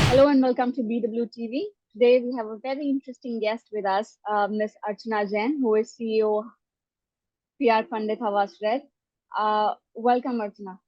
Hello and welcome to BWTV. Today we have a very interesting guest with us, Ms. Archana Jain, who is CEO PR Pundit Havas Red. Welcome, Archana.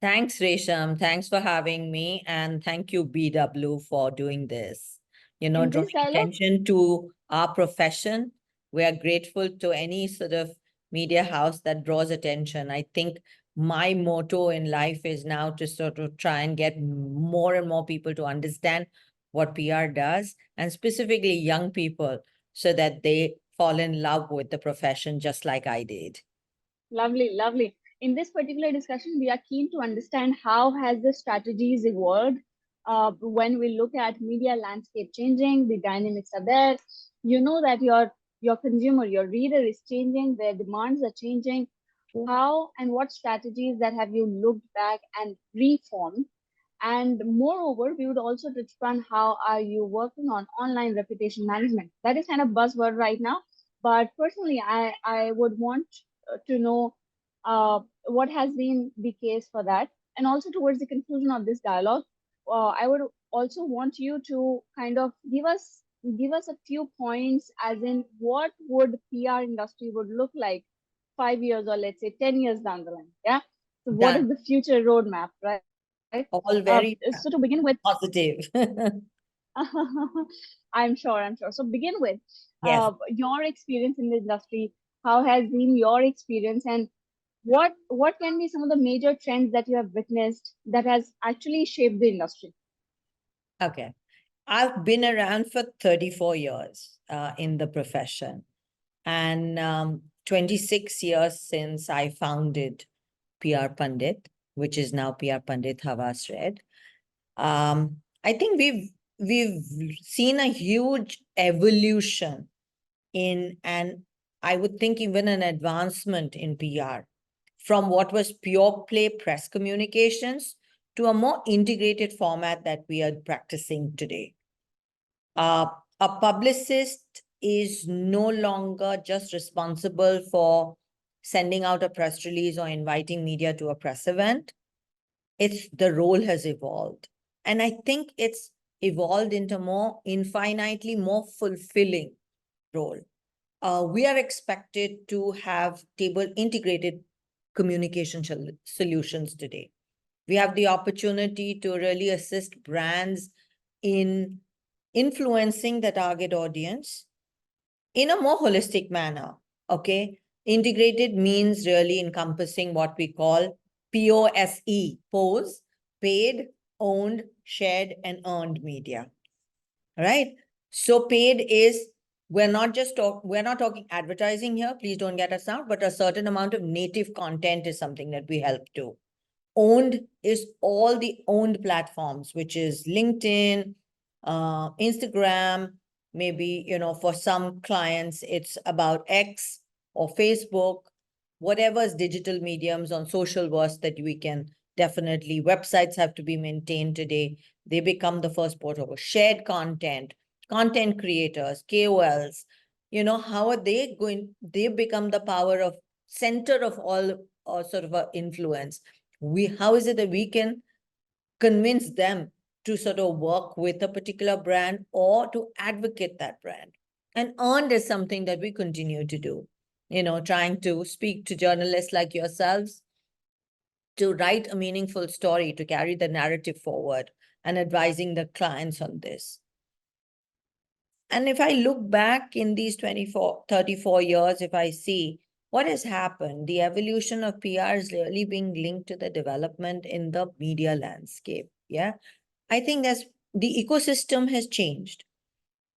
Thanks, Resham. Thanks for having me. And thank you, BW, for doing this. In Drawing this dialogue, attention to our profession. We are grateful to any sort of media house that draws attention. I think my motto in life is now to sort of try and get more and more people to understand what PR does, and specifically young people, so that they fall in love with the profession just like I did. lovely, lovely. In this particular discussion, we are keen to understand how has the strategies evolved when we look at media landscape changing, the dynamics are there. You know that your consumer, your reader is changing, their demands are changing. How and what strategies that have you looked back and reformed? And moreover, we would also touch upon how are you working on online reputation management. That is kind of buzzword right now. But personally, I would want to know what has been the case for that. And also towards the conclusion of this dialogue, I would also want you to kind of give us a few points as in what would PR industry would look like 5 years or let's say 10 years down the line. Yeah. So what is Done. the future roadmap, right? All very So to begin with, positive. I'm sure. So begin with Yes. your experience in the industry. How has been your experience, and what can be some of the major trends that you have witnessed that has actually shaped the industry? Okay. I've been around for 34 years in the profession, and 26 years since I founded PR Pundit, which is now PR Pundit Havas Red. I think we've seen a huge evolution in, and I would think even an advancement in PR, from what was pure play press communications to a more integrated format that we are practicing today. A publicist is no longer just responsible for sending out a press release or inviting media to a press event. The role has evolved. And I think it's evolved into more infinitely more fulfilling role. We are expected to have table integrated communication solutions today. We have the opportunity to really assist brands in influencing the target audience in a more holistic manner. Okay. Integrated means really encompassing what we call POSE, pose, paid, owned, shared, and earned media. All right. So paid is, we're not talking advertising here. Please don't get us out, but a certain amount of native content is something that we help do. Owned is all the owned platforms, which is LinkedIn, Instagram, maybe, for some clients, it's about X or Facebook, whatever's digital mediums on social verse that we can definitely, websites have to be maintained today. They become the first port over. Shared content creators, KOLs, how are they going? They become the power of center of all sort of influence. How is it that we can convince them to sort of work with a particular brand or to advocate that brand? And earned is something that we continue to do, trying to speak to journalists like yourselves to write a meaningful story, to carry the narrative forward, and advising the clients on this. And if I look back in these 34 years, if I see what has happened, the evolution of PR is really being linked to the development in the media landscape. Yeah. I think the ecosystem has changed.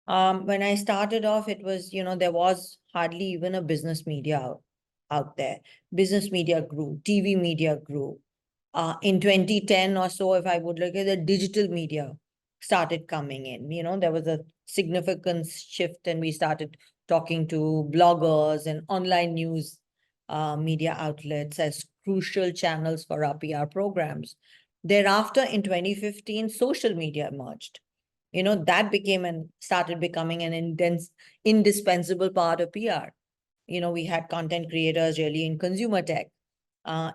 When I started off, it was, there was hardly even a business media out there. Business media grew, TV media grew. In 2010 or so, if I would look at the digital media started coming in, there was a significant shift, and we started talking to bloggers and online news media outlets as crucial channels for our PR programs. Thereafter, in 2015, social media emerged. That started becoming an indispensable part of PR. We had content creators really in consumer tech,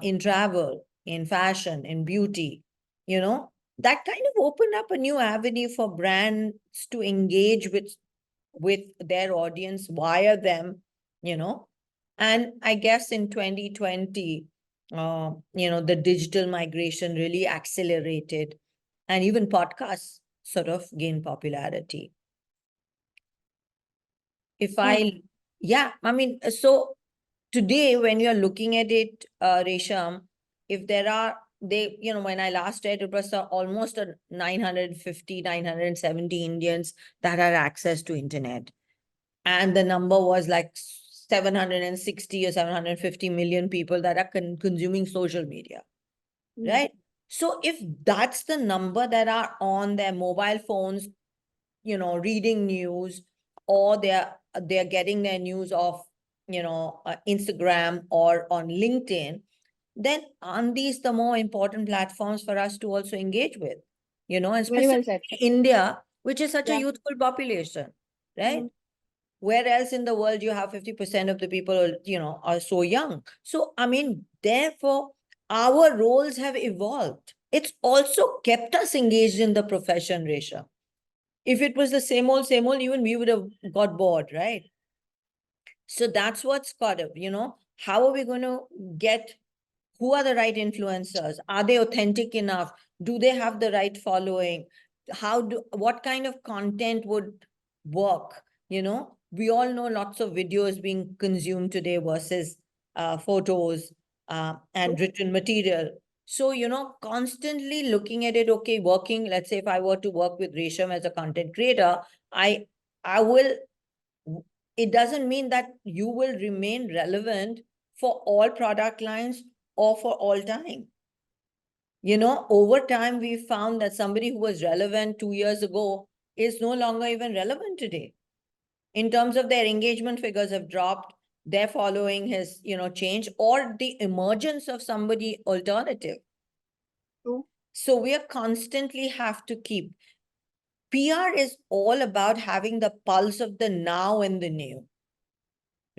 in travel, in fashion, in beauty, that kind of opened up a new avenue for brands to engage with their audience via them, you know. And I guess in 2020, the digital migration really accelerated, and even podcasts sort of gained popularity. If Yeah. I, yeah, I mean, so today when you're looking at it, Resham, if there are, when I last read, it was almost a 950, 970 Indians that had access to internet. And the number was like 760 or 750 million people that are consuming social media, Mm. right? So if that's the number that are on their mobile phones, reading news, or they're getting their news off, Instagram or on LinkedIn, then aren't these the more important platforms for us to also engage with? And Very well specifically said. India, which is such a Yeah. youthful population, right? Mm. Where else in the world you have 50% of the people, are so young? So, I mean, therefore, our roles have evolved. It's also kept us engaged in the profession, Resha. If it was the same old, even we would have got bored, right? So that's what's got to, how are we going to get, who are the right influencers? Are they authentic enough? Do they have the right following? What kind of content would work? We all know lots of videos being consumed today versus photos and True. written material. So, constantly looking at it, okay, working, let's say if I were to work with Resham as a content creator, I I will, it doesn't mean that you will remain relevant for all product lines or for all time. Over time, we found that somebody who was relevant 2 years ago is no longer even relevant today. In terms of their engagement figures have dropped, their following has, changed, or the emergence of somebody alternative. True. So we are constantly have to keep. PR is all about having the pulse of the now and the new,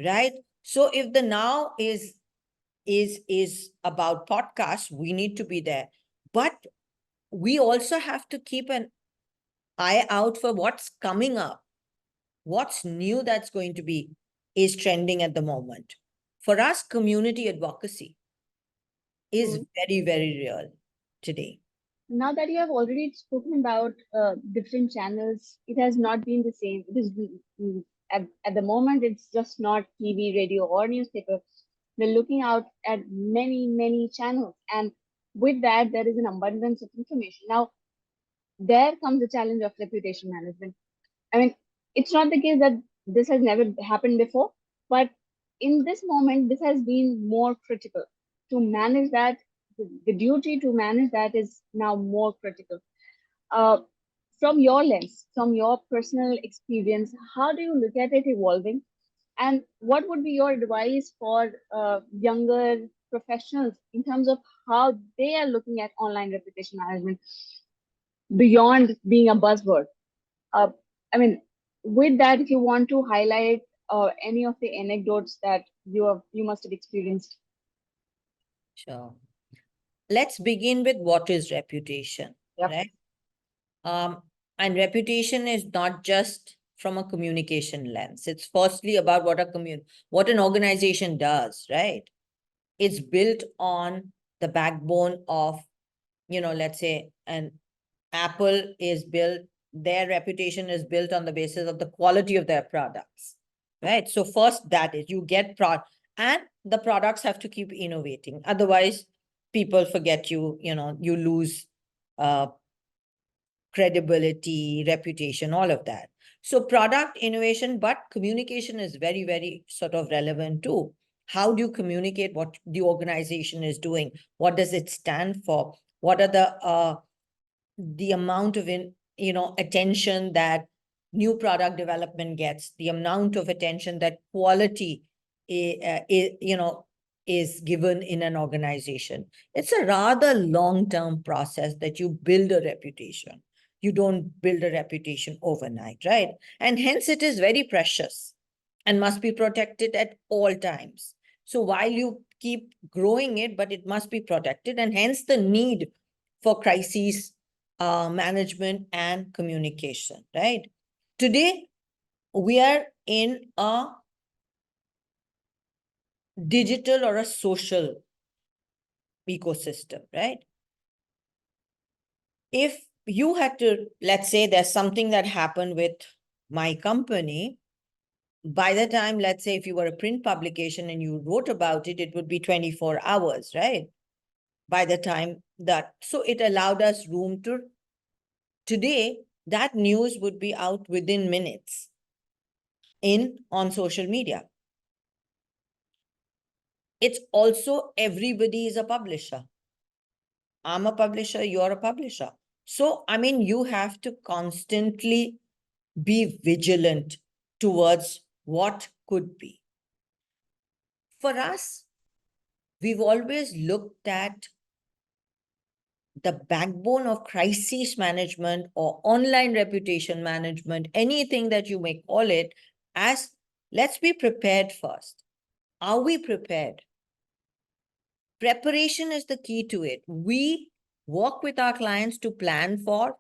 right? So if the now is about podcasts, we need to be there. But we also have to keep an eye out for what's coming up, what's new that's going to be is trending at the moment. For us, community advocacy is True. very, very real today. Now that you have already spoken about different channels, it has not been the same. It is at the moment, it's just not TV, radio, or newspaper. We're looking out at many, many channels, and with that, there is an abundance of information. Now, there comes the challenge of reputation management. I mean, it's not the case that this has never happened before, but in this moment, this has been more critical to manage that. The duty to manage that is now more critical. Uh, from your lens, from your personal experience, how do you look at it evolving? And what would be your advice for younger professionals in terms of how they are looking at online reputation management beyond being a buzzword? uh, I mean, with that, if you want to highlight any of the anecdotes that you must have experienced. Sure. Let's begin with what is reputation, Yep. right? Um, and reputation is not just from a communication lens. It's firstly about what an organization does, right? It's built on the backbone of, let's say an Apple is built, their reputation is built on the basis of the quality of their products, right? So first that is you get product, and the products have to keep innovating. Otherwise, people forget you, you lose uh, credibility, reputation, all of that. So product innovation, but communication is very, very sort of relevant too. How do you communicate what the organization is doing? What does it stand for? What are the amount of attention that new product development gets, the amount of attention that quality is given in an organization? It's a rather long-term process that you build a reputation. You don't build a reputation overnight, right? And hence it is very precious and must be protected at all times. So while you keep growing it, but it must be protected, and hence the need for crisis management and communication, right? Today, we are in a digital or a social ecosystem, right? If you had to, let's say there's something that happened with my company, by the time, let's say if you were a print publication and you wrote about it, it would be 24 hours, right? By the time that, so it allowed us room to, today, that news would be out within minutes on social media. It's also, everybody is a publisher. I'm a publisher, you're a publisher. So, I mean, you have to constantly be vigilant towards what could be. For us, we've always looked at the backbone of crisis management or online reputation management, anything that you may call it, as let's be prepared first. Are we prepared? Preparation is the key to it. We work with our clients to plan for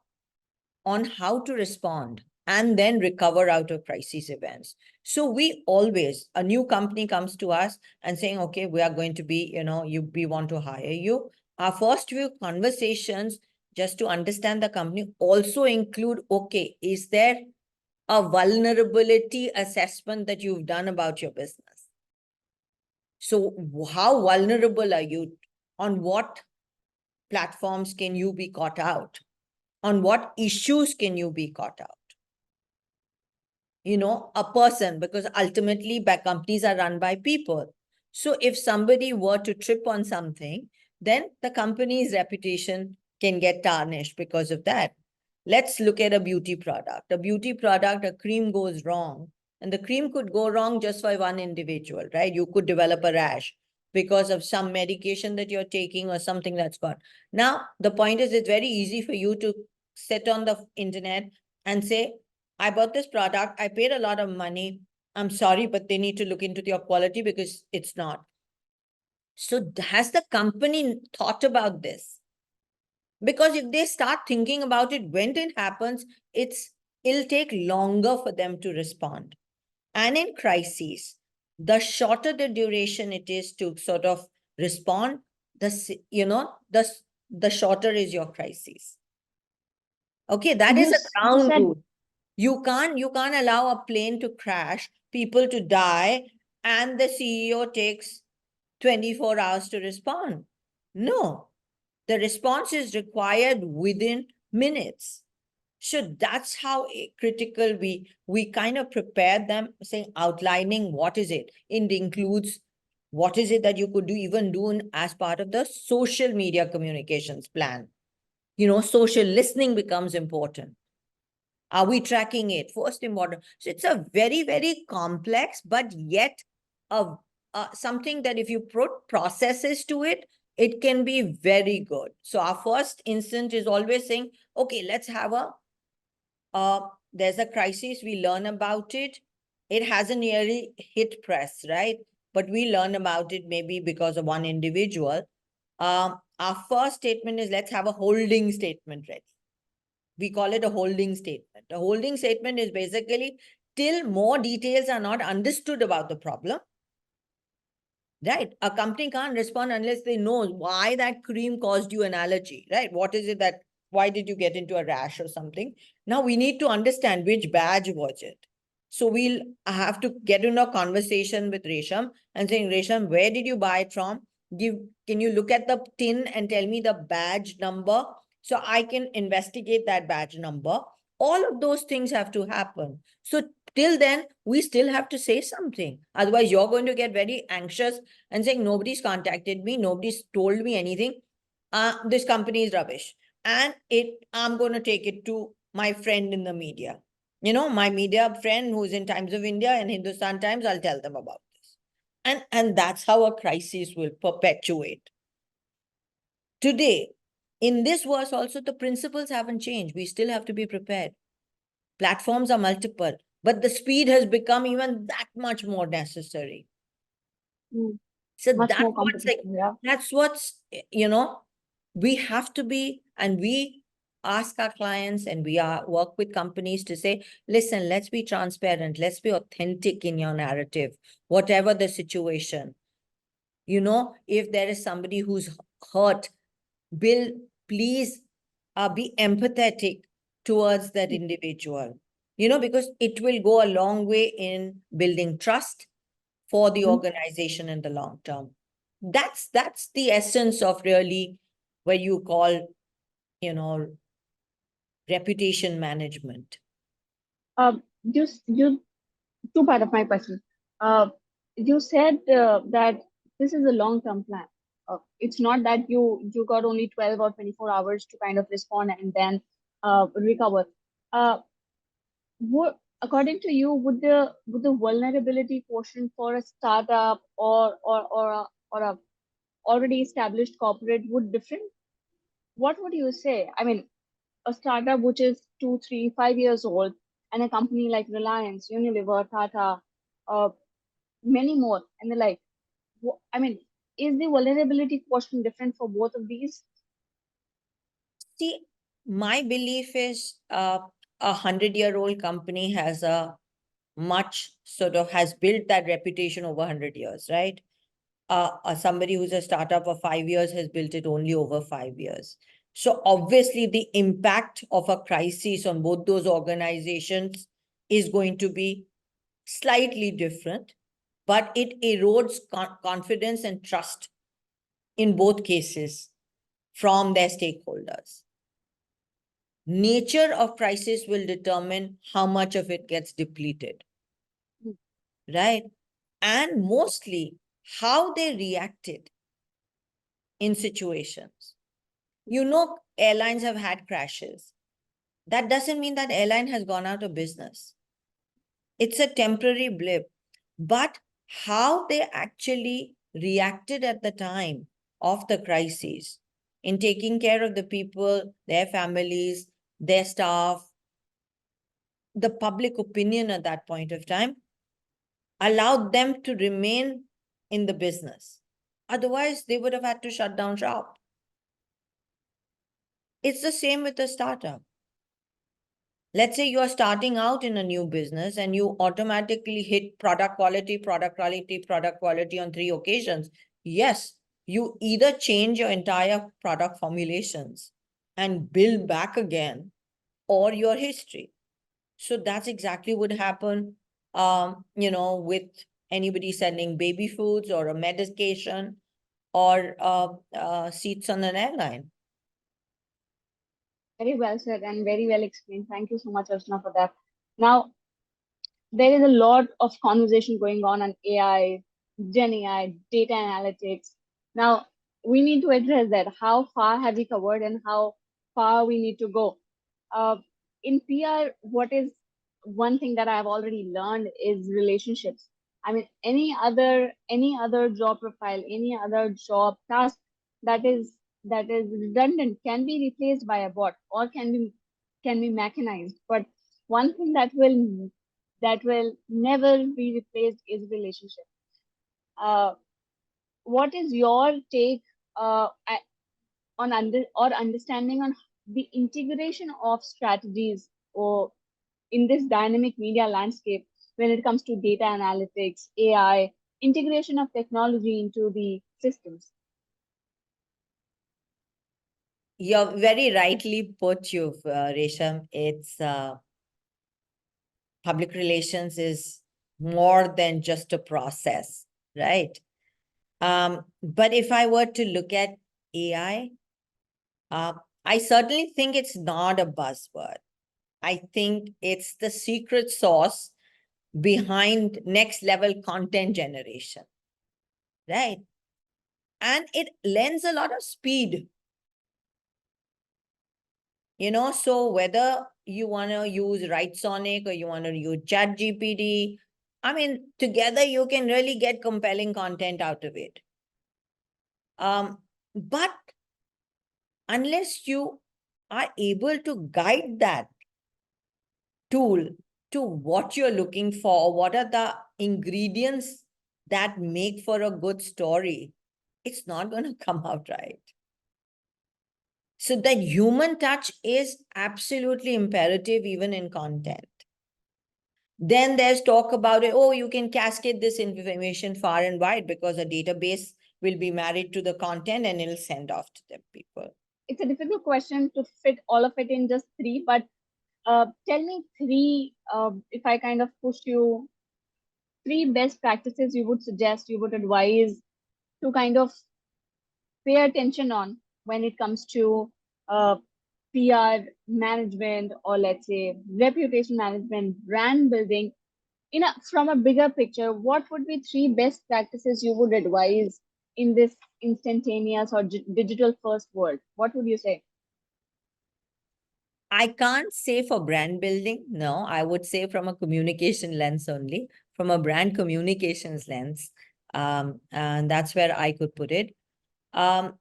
on how to respond and then recover out of crisis events. So we always, a new company comes to us and saying, okay, we are going to be, we want to hire you. Our first few conversations, just to understand the company, also include, okay, is there a vulnerability assessment that you've done about your business? So how vulnerable are you? On what platforms can you be caught out? On what issues can you be caught out? A person, because ultimately companies are run by people. So if somebody were to trip on something, then the company's reputation can get tarnished because of that. Let's look at a beauty product. A beauty product, a cream goes wrong, and the cream could go wrong just for one individual, right? You could develop a rash because of some medication that you're taking or something that's gone. Now, the point is, it's very easy for you to sit on the internet and say, I bought this product, I paid a lot of money. I'm sorry, but they need to look into your quality because it's not. So has the company thought about this? Because if they start thinking about it when it happens, it'll take longer for them to respond. And in crises, the shorter the duration it is to sort of respond, the shorter is your crisis. Okay, that is a You ground said rule. You can't allow a plane to crash, people to die, and the CEO takes 24 hours to respond. No, the response is required within minutes. So that's how critical we kind of prepare them, saying, outlining what is it. It includes what is it that you could even do as part of the social media communications plan. Social listening becomes important. Are we tracking it? First important. So it's a very, very complex, but yet something that if you put processes to it, it can be very good. So our first instinct is always saying, okay, let's have there's a crisis, we learn about it. It hasn't really hit press, right? But we learn about it maybe because of one individual. Our first statement is, let's have a holding statement ready. We call it a holding statement. A holding statement is basically till more details are not understood about the problem, right? A company can't respond unless they know why that cream caused you an allergy, right? What is it why did you get into a rash or something? Now we need to understand which badge was it. So we'll have to get into a conversation with Resham and saying, Resham, where did you buy it from? Can you look at the tin and tell me the badge number so I can investigate that badge number? All of those things have to happen. So till then, we still have to say something. Otherwise, you're going to get very anxious and saying, nobody's contacted me, nobody's told me anything. This company is rubbish. And I'm going to take it to my friend in the media. My media friend who's in Times of India and Hindustan Times, I'll tell them about this. And that's how a crisis will perpetuate. Today, in this verse also, the principles haven't changed. We still have to be prepared. Platforms are multiple, but the speed has become even that much more necessary. Mm. So Much that's more what's like, competitive. Yeah. that's what's, we have to be, and we ask our clients and we are work with companies to say, listen, let's be transparent, let's be authentic in your narrative, whatever the situation. If there is somebody who's hurt, Bill, please be empathetic towards that individual, because it will go a long way in building trust for the Mhm. organization in the long term. That's the essence of really what you call, you know, reputation management. You two part of my question. Uh, you said that this is a long-term plan. It's not that you got only 12 or 24 hours to kind of respond and then recover. Uh, According to you, would the vulnerability quotient for a startup or a already established corporate would different? What would you say? I mean, a startup which is 2, 3, 5 years old, and a company like Reliance, Unilever, Tata, uh, many more, and the like. I mean, is the vulnerability quotient different for both of these? See, my belief is a 100-year-old company has a much sort of has built that reputation over 100 years, right? Somebody who's a startup for 5 years has built it only over 5 years. So obviously the impact of a crisis on both those organizations is going to be slightly different, but it erodes confidence and trust in both cases from their stakeholders. Nature of crisis will determine how much of it gets depleted, right? And mostly how they reacted in situations. Airlines have had crashes. That doesn't mean that airline has gone out of business. It's a temporary blip. But how they actually reacted at the time of the crisis in taking care of the people, their families, their staff, the public opinion at that point of time allowed them to remain in the business. Otherwise, they would have had to shut down shop. It's the same with a startup. Let's say you are starting out in a new business and you automatically hit product quality, product quality, product quality on 3 occasions. Yes, you either change your entire product formulations and build back again, or your history. So that's exactly what happened, with anybody sending baby foods or a medication or seats on an airline. Very well said and very well explained. Thank you so much, Archana, for that. Now, there is a lot of conversation going on AI, Gen AI, data analytics. Now, we need to address that. How far have we covered and how far we need to go? Uh, in PR, what is one thing that I've already learned is relationships. I mean, any other job profile, any other job task that is redundant can be replaced by a bot or can be mechanized. But one thing that will never be replaced is relationship. Uh, what is your take on understanding on the integration of strategies or in this dynamic media landscape when it comes to data analytics, AI, integration of technology into the systems? You're very rightly put, Resham. It's public relations is more than just a process, right? But if I were to look at AI, uh, I certainly think it's not a buzzword. I think it's the secret sauce behind next level content generation, right? And it lends a lot of speed. So whether you want to use Sonic or you want to use Chat GPT, I mean, together you can really get compelling content out of it. But unless you are able to guide that tool to what you're looking for, what are the ingredients that make for a good story, it's not going to come out right. So that human touch is absolutely imperative even in content. Then there's talk about it, oh, you can cascade this information far and wide because a database will be married to the content and it'll send off to the people. It's a difficult question to fit all of it in just three, but tell me three, if I kind of push you, three best practices you would suggest, you would advise to kind of pay attention on when it comes to PR management, or let's say reputation management, brand building. From a bigger picture, what would be three best practices you would advise in this instantaneous or digital first world? What would you say? I can't say for brand building. No, I would say from a communication lens only, from a brand communications lens. And that's where I could put it. Um,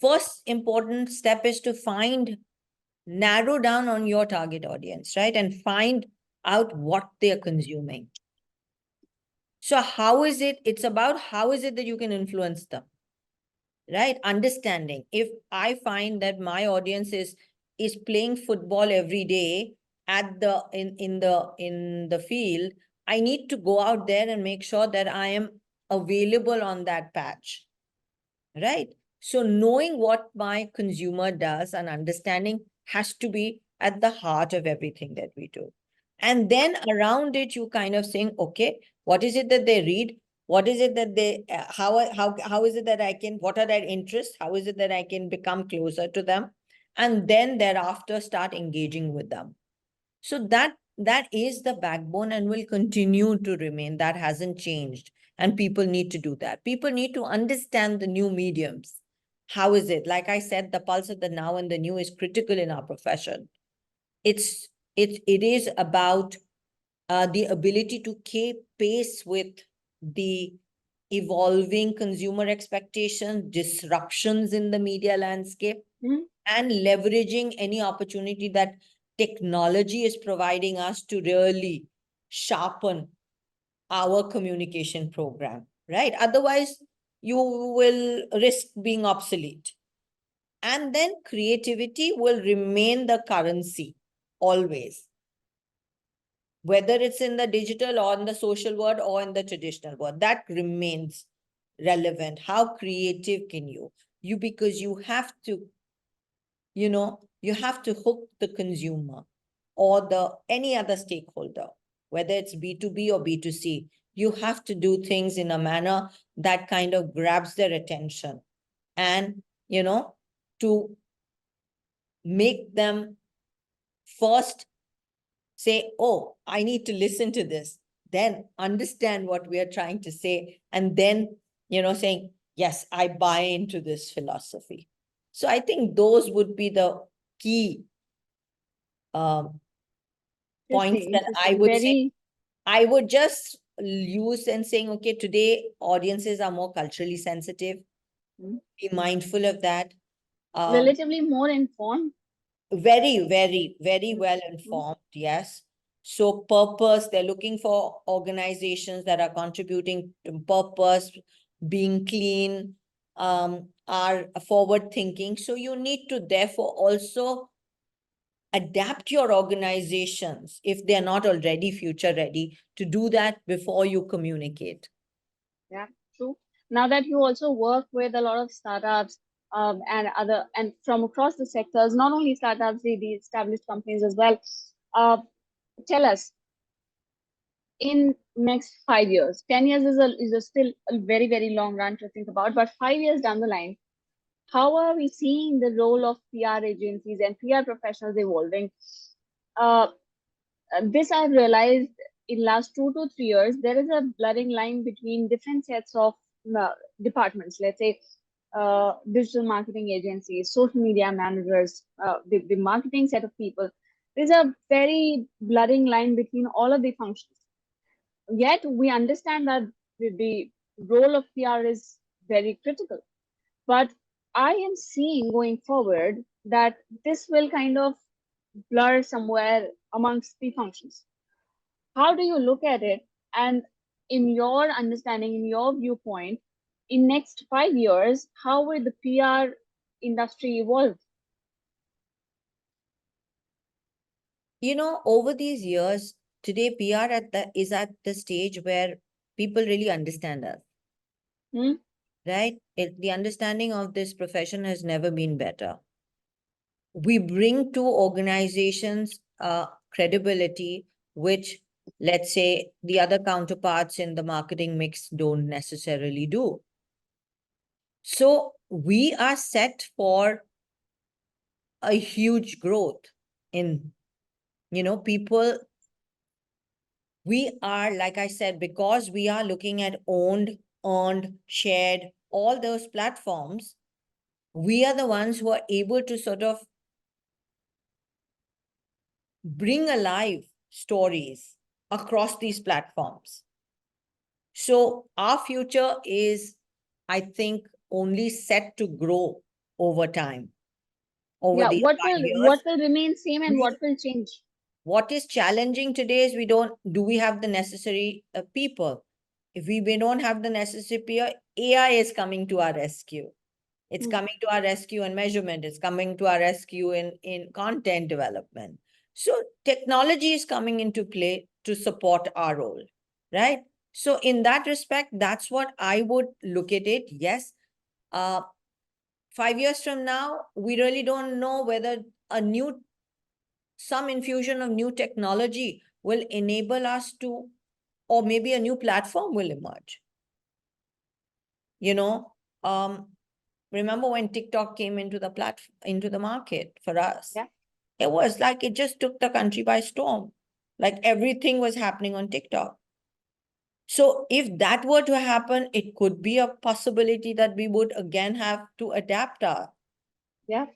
First important step is to narrow down on your target audience, right? And find out what they're consuming. So how is it? It's about how is it that you can influence them, right? Understanding. If I find that my audience is playing football every day at the in the field, I need to go out there and make sure that I am available on that patch, right? So knowing what my consumer does and understanding has to be at the heart of everything that we do. And then around it, you kind of saying, okay, what is it that they read? What is it that they, how is it that I can, what are their interests? How is it that I can become closer to them? And then thereafter start engaging with them. So that is the backbone and will continue to remain. That hasn't changed. And people need to do that. People need to understand the new mediums. How is it? Like I said, the pulse of the now and the new is critical in our profession. It is about the ability to keep pace with the evolving consumer expectations, disruptions in the media landscape, and leveraging any opportunity that technology is providing us to really sharpen our communication program, right? Otherwise, you will risk being obsolete. And then creativity will remain the currency always, whether it's in the digital or in the social world or in the traditional world. That remains relevant. How creative can you because you have to, you have to hook the consumer or the any other stakeholder, whether it's B2B or B2C. You have to do things in a manner that kind of grabs their attention and, to make them first say, oh, I need to listen to this, then understand what we are trying to say, and then, saying, yes, I buy into this philosophy. So I think those would be the key points Interesting, that I interesting. would say. Very I would just use and saying, okay, today audiences are more culturally sensitive. Be mindful of that. relatively more informed. Very, very, very Mm, well mm. informed. Yes. So purpose, they're looking for organizations that are contributing to purpose, being clean, are forward thinking. So you need to therefore also adapt your organizations if they're not already future ready to do that before you communicate. Yeah, true. Now that you also work with a lot of startups, and from across the sectors, not only startups, the established companies as well. Uh, Tell us, in next 5 years, 10 years is a still a very very long run to think about, but 5 years down the line, how are we seeing the role of PR agencies and PR professionals evolving? Uh, this I've realized in last 2 to 3 years, there is a blurring line between different sets of uh, departments. Let's say digital marketing agencies, social media managers, the marketing set of people. There's a very blurring line between all of the functions. Yet we understand that the role of PR is very critical. But I am seeing going forward that this will kind of blur somewhere amongst the functions. How do you look at it? And in your understanding, in your viewpoint, in next 5 years, how will the PR industry evolve? Over these years, today PR is at the stage where people really understand us, Hmm? right? The understanding of this profession has never been better. We bring to organizations credibility, which, let's say, the other counterparts in the marketing mix don't necessarily do. So we are set for a huge growth in, people. We are, like I said, because we are looking at owned, earned, shared, all those platforms, we are the ones who are able to sort of bring alive stories across these platforms. So our future is, I think, only set to grow over time, over Yeah, these what five will years. what will remain same and what will change? What is challenging today is do we have the necessary people? If we don't have the necessary peer, AI is coming to our rescue. It's Hmm. coming to our rescue in measurement. It's coming to our rescue in content development. So technology is coming into play to support our role, right? So in that respect, that's what I would look at it. Yes, 5 years from now, we really don't know whether some infusion of new technology will enable us to, or maybe a new platform will emerge. You know, um, remember when TikTok came into the market for us? Yeah. It was like it just took the country by storm. Like everything was happening on TikTok. So if that were to happen, it could be a possibility that we would again have to adapt our. Yeah.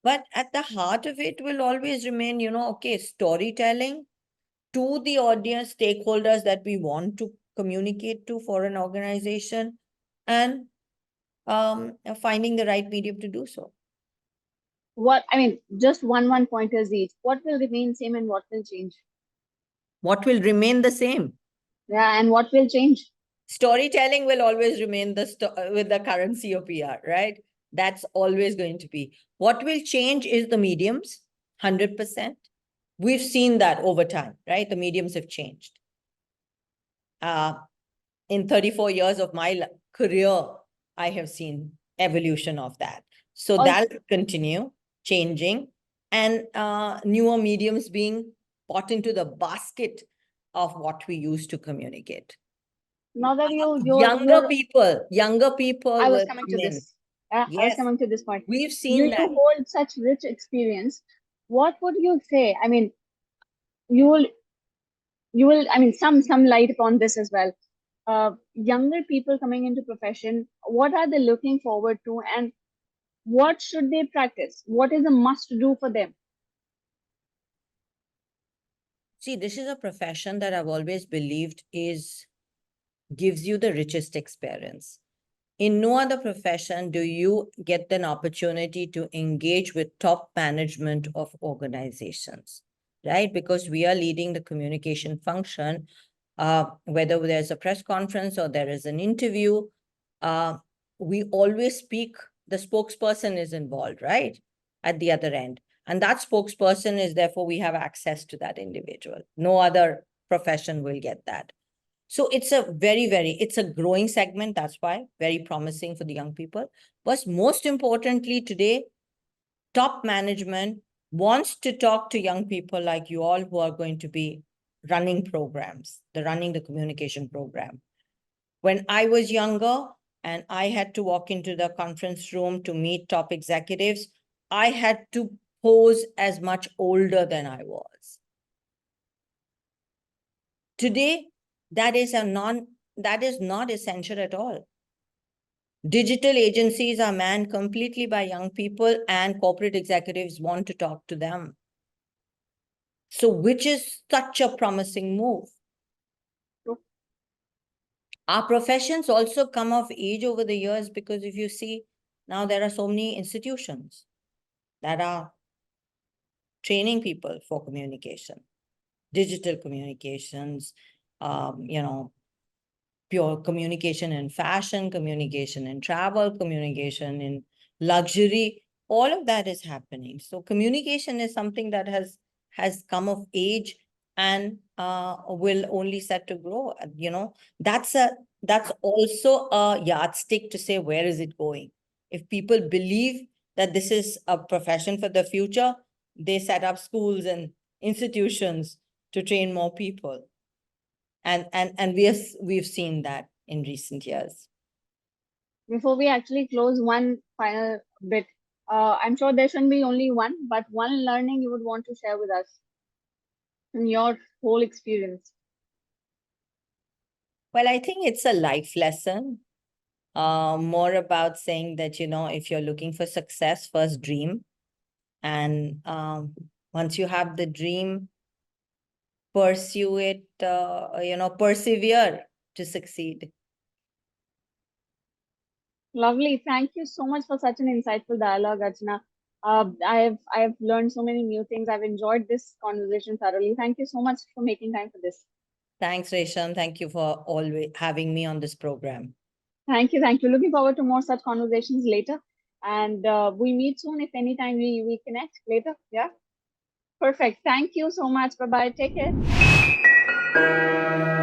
But at the heart of it will always remain, okay, storytelling to the audience stakeholders that we want to communicate to for an organization, and finding the right medium to do so. What I mean, just one pointers each. What will remain same and what will change? What will remain the same? Yeah, and what will change? Storytelling will always remain with the currency of PR, right? That's always going to be. What will change is the mediums, 100%. We've seen that over time, right? The mediums have changed. In 34 years of my career, I have seen evolution of that. So Also, that'll continue changing, and newer mediums being bought into the basket of what we use to communicate. now that Younger you're people, younger people I was will coming come to in. this. Yeah, I was Yes, coming to this point. we've You seen that. you hold such rich experience. What would you say? I mean, you will I mean some light upon this as well. Younger people coming into profession, what are they looking forward to, and what should they practice? What is a must do for them? See, this is a profession that I've always believed gives you the richest experience. In no other profession do you get an opportunity to engage with top management of organizations, right? Because we are leading the communication function, whether there's a press conference or there is an interview, uh, we always speak, the spokesperson is involved, right? At the other end. And that spokesperson is, therefore, we have access to that individual. No other profession will get that. So it's a it's a growing segment. That's why very promising for the young people. But most importantly, today, top management wants to talk to young people like you all who are going to be running programs, running the communication program. When I was younger and I had to walk into the conference room to meet top executives, I had to pose as much older than I was. Today, that is not essential at all. Digital agencies are manned completely by young people, and corporate executives want to talk to them. So, which is such a promising move. Our professions also come of age over the years, because if you see, now there are so many institutions that are training people for communication, digital communications, you know, pure communication in fashion, communication in travel, communication in luxury. All of that is happening. So communication is something that has come of age and will only set to grow. That's also a yardstick to say where is it going. If people believe that this is a profession for the future, they set up schools and institutions to train more people. And we've seen that in recent years. Before we actually close, one final bit. I'm sure there shouldn't be only one, but one learning you would want to share with us in your whole experience. Well, I think it's a life lesson, more about saying that, if you're looking for success, first dream. And once you have the dream, pursue it, persevere to succeed. Lovely. Thank you so much for such an insightful dialogue, Archana. I've learned so many new things. I've enjoyed this conversation thoroughly. Thank you so much for making time for this. Thanks, Resham. Thank you for always having me on this program. Thank you. Thank you. Looking forward to more such conversations later. And we meet soon if anytime we connect later. Yeah. Perfect. Thank you so much. Bye bye. Take care.